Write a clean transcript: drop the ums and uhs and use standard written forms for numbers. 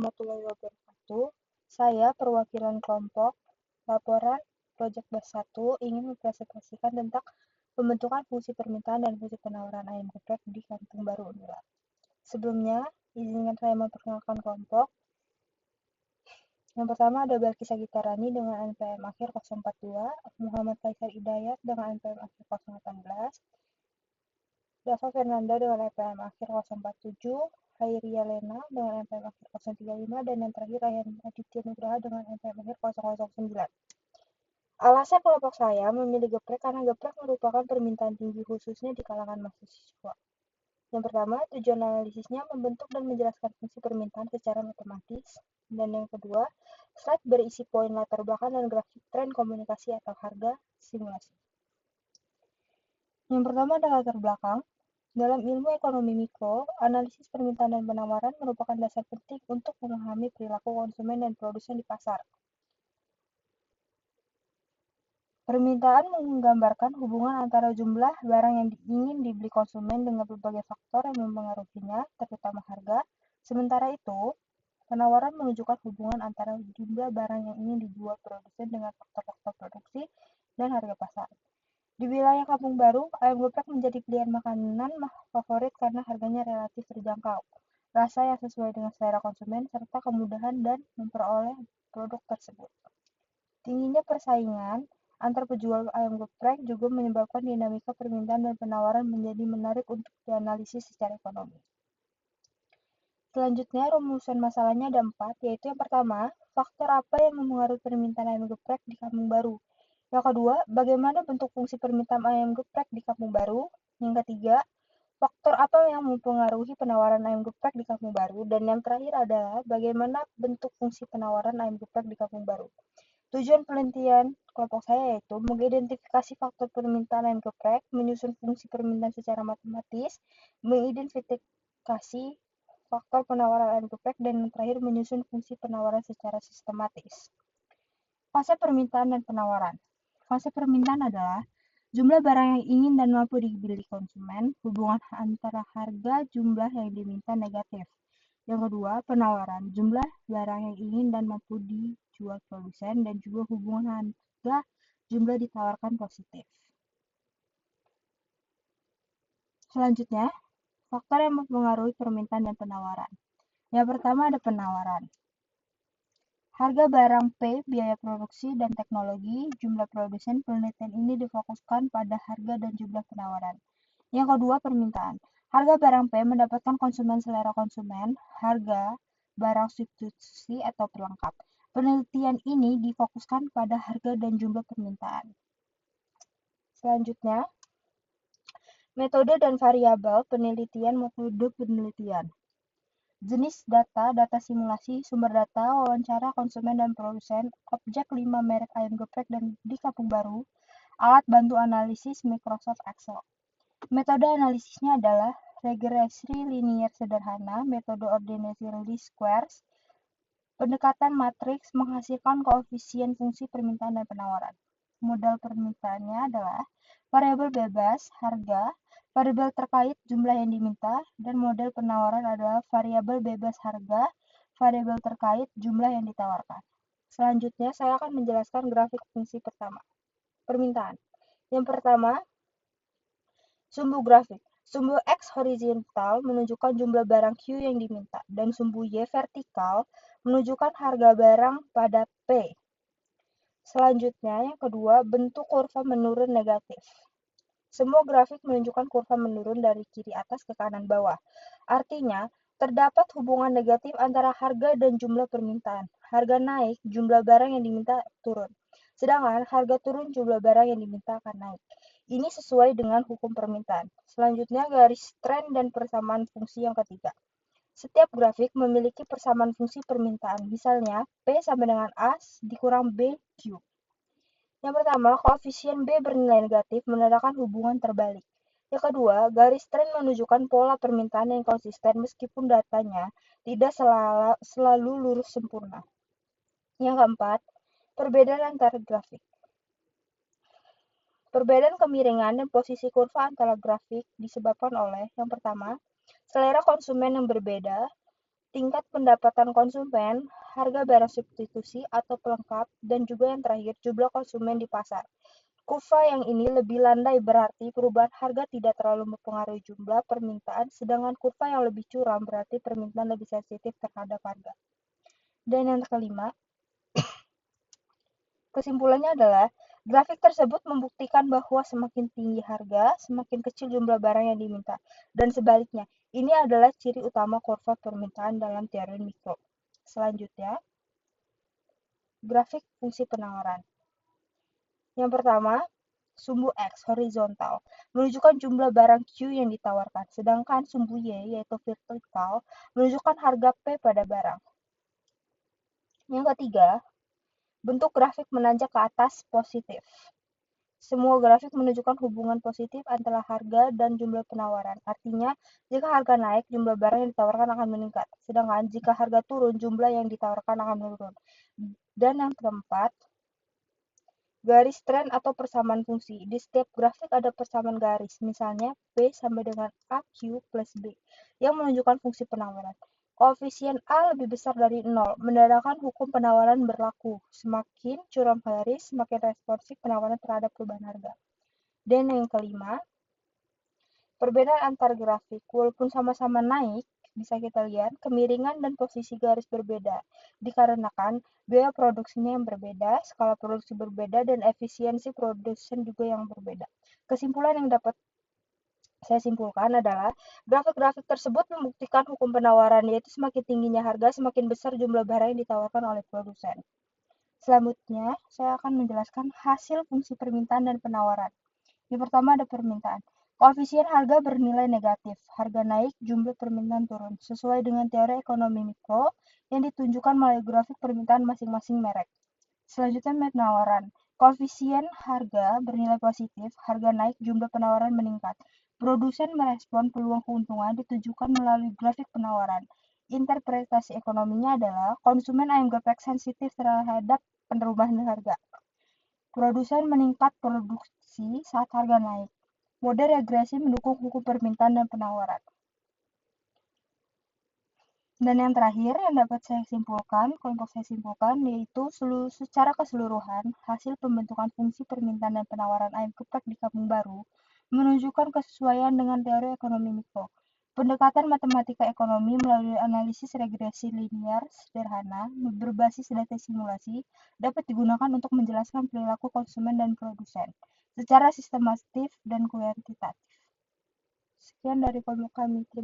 warahmatullahi wabarakatuh. Saya perwakilan kelompok laporan Project Base 1 ingin mempresentasikan tentang pembentukan fungsi permintaan dan fungsi penawaran ayam geprek di Kampung Baru Unila. Sebelumnya, izinkan saya memperkenalkan kelompok. Yang pertama ada Balki Sagitarani dengan NPM akhir 042, Muhammad Kaisar Hidayat dengan NPM akhir 018, Dava Fernanda dengan NPM akhir 047, Khairia Lena dengan NPM akhir 035, dan yang terakhir Ryan Aditya Nugraha dengan NPM akhir 009. Alasan kelompok saya memilih geprek karena geprek merupakan permintaan tinggi khususnya di kalangan mahasiswa. Yang pertama, tujuan analisisnya membentuk dan menjelaskan fungsi permintaan secara matematis. Dan yang kedua, slide berisi poin latar belakang dan grafik tren komunikasi atau harga simulasi. Yang pertama adalah latar belakang. Dalam ilmu ekonomi mikro, analisis permintaan dan penawaran merupakan dasar penting untuk memahami perilaku konsumen dan produsen di pasar. Permintaan menggambarkan hubungan antara jumlah barang yang ingin dibeli konsumen dengan berbagai faktor yang mempengaruhinya, terutama harga. Sementara itu, penawaran menunjukkan hubungan antara jumlah barang yang ingin dijual produsen dengan faktor-faktor produksi dan harga pasar. Di wilayah Kampung Baru, ayam geprek menjadi pilihan makanan favorit karena harganya relatif terjangkau, rasa yang sesuai dengan selera konsumen, serta kemudahan dan memperoleh produk tersebut. Tingginya persaingan antar penjual ayam geprek juga menyebabkan dinamika permintaan dan penawaran menjadi menarik untuk dianalisis secara ekonomi. Selanjutnya, rumusan masalahnya ada 4, yaitu yang pertama, faktor apa yang mempengaruhi permintaan ayam geprek di Kampung Baru. Yang kedua, bagaimana bentuk fungsi permintaan ayam geprek di Kampung Baru. Yang ketiga, faktor apa yang mempengaruhi penawaran ayam geprek di Kampung Baru. Dan yang terakhir adalah bagaimana bentuk fungsi penawaran ayam geprek di Kampung Baru. Tujuan penelitian kelompok saya yaitu mengidentifikasi faktor permintaan ayam geprek, menyusun fungsi permintaan secara matematis, mengidentifikasi faktor penawaran ayam geprek, dan yang terakhir menyusun fungsi penawaran secara sistematis. Fase permintaan dan penawaran. Fase permintaan adalah jumlah barang yang ingin dan mampu dibeli konsumen, hubungan antara harga jumlah yang diminta negatif. Yang kedua, penawaran, jumlah barang yang ingin dan mampu dijual produsen, dan juga hubungan harga jumlah ditawarkan positif. Selanjutnya, faktor yang mempengaruhi permintaan dan penawaran. Yang pertama ada penawaran. Harga barang P, biaya produksi dan teknologi, jumlah produsen. Penelitian ini difokuskan pada harga dan jumlah penawaran. Yang kedua, permintaan. Harga barang P mendapatkan konsumen selera konsumen, harga barang substitusi atau pelengkap. Penelitian ini difokuskan pada harga dan jumlah permintaan. Selanjutnya, metode dan variabel penelitian. Metode penelitian. Jenis data, data simulasi, sumber data, wawancara konsumen dan produsen, objek 5 merek ayam geprek dan di Kampung Baru, alat bantu analisis Microsoft Excel. Metode analisisnya adalah regresi linier sederhana, metode ordinary least squares, pendekatan matriks menghasilkan koefisien fungsi permintaan dan penawaran. Modal permintaannya adalah variabel bebas, harga, variabel terkait jumlah yang diminta, dan model penawaran adalah variabel bebas harga, variabel terkait jumlah yang ditawarkan. Selanjutnya, saya akan menjelaskan grafik fungsi pertama, permintaan. Yang pertama, sumbu grafik. Sumbu X horizontal menunjukkan jumlah barang Q yang diminta, dan sumbu Y vertikal menunjukkan harga barang pada P. Selanjutnya, yang kedua, bentuk kurva menurun negatif. Semua grafik menunjukkan kurva menurun dari kiri atas ke kanan bawah. Artinya, terdapat hubungan negatif antara harga dan jumlah permintaan. Harga naik, jumlah barang yang diminta turun. Sedangkan harga turun, jumlah barang yang diminta akan naik. Ini sesuai dengan hukum permintaan. Selanjutnya, garis tren dan persamaan fungsi yang ketiga. Setiap grafik memiliki persamaan fungsi permintaan. Misalnya, P sama dengan A dikurang B, Q. Yang pertama, koefisien B bernilai negatif menandakan hubungan terbalik. Yang kedua, garis tren menunjukkan pola permintaan yang konsisten meskipun datanya tidak selalu lurus sempurna. Yang keempat, perbedaan antara grafik. Perbedaan kemiringan dan posisi kurva antara grafik disebabkan oleh, yang pertama, selera konsumen yang berbeda, tingkat pendapatan konsumen, harga barang substitusi atau pelengkap, dan juga yang terakhir jumlah konsumen di pasar. Kurva yang ini lebih landai berarti perubahan harga tidak terlalu mempengaruhi jumlah permintaan, sedangkan kurva yang lebih curam berarti permintaan lebih sensitif terhadap harga. Dan yang kelima, kesimpulannya adalah grafik tersebut membuktikan bahwa semakin tinggi harga, semakin kecil jumlah barang yang diminta, dan sebaliknya. Ini adalah ciri utama kurva permintaan dalam teori mikro. Selanjutnya, grafik fungsi penawaran. Yang pertama, sumbu X horizontal menunjukkan jumlah barang Q yang ditawarkan, sedangkan sumbu Y yaitu vertikal menunjukkan harga P pada barang. Yang ketiga, bentuk grafik menanjak ke atas positif. Semua grafik menunjukkan hubungan positif antara harga dan jumlah penawaran. Artinya, jika harga naik, jumlah barang yang ditawarkan akan meningkat. Sedangkan jika harga turun, jumlah yang ditawarkan akan menurun. Dan yang keempat, garis tren atau persamaan fungsi. Di setiap grafik ada persamaan garis, misalnya P sama dengan AQ plus B, yang menunjukkan fungsi penawaran. Koefisien A lebih besar dari 0, menandakan hukum penawaran berlaku. Semakin curam garis, semakin responsif penawaran terhadap perubahan harga. Dan yang kelima, perbedaan antar grafik. Walaupun sama-sama naik, bisa kita lihat kemiringan dan posisi garis berbeda, dikarenakan biaya produksinya yang berbeda, skala produksi berbeda, dan efisiensi produsen juga yang berbeda. Kesimpulan yang dapat saya simpulkan adalah grafik-grafik tersebut membuktikan hukum penawaran, yaitu semakin tingginya harga, semakin besar jumlah barang yang ditawarkan oleh produsen. Selanjutnya, saya akan menjelaskan hasil fungsi permintaan dan penawaran. Yang pertama ada permintaan. Koefisien harga bernilai negatif. Harga naik, jumlah permintaan turun. Sesuai dengan teori ekonomi mikro yang ditunjukkan melalui grafik permintaan masing-masing merek. Selanjutnya penawaran. Koefisien harga bernilai positif. Harga naik, jumlah penawaran meningkat. Produsen merespon peluang keuntungan ditunjukkan melalui grafik penawaran. Interpretasi ekonominya adalah konsumen ayam geprek sensitif terhadap perubahan harga. Produsen meningkat produksi saat harga naik. Mode regresi mendukung hukum permintaan dan penawaran. Dan yang terakhir yang dapat saya simpulkan, kelompok saya simpulkan, yaitu secara keseluruhan, hasil pembentukan fungsi permintaan dan penawaran ayam geprek di Kampung Baru menunjukkan kesesuaian dengan teori ekonomi mikro. Pendekatan matematika ekonomi melalui analisis regresi linear sederhana berbasis data simulasi dapat digunakan untuk menjelaskan perilaku konsumen dan produsen secara sistematis dan kuantitatif. Sekian dari kelompok kami. Terima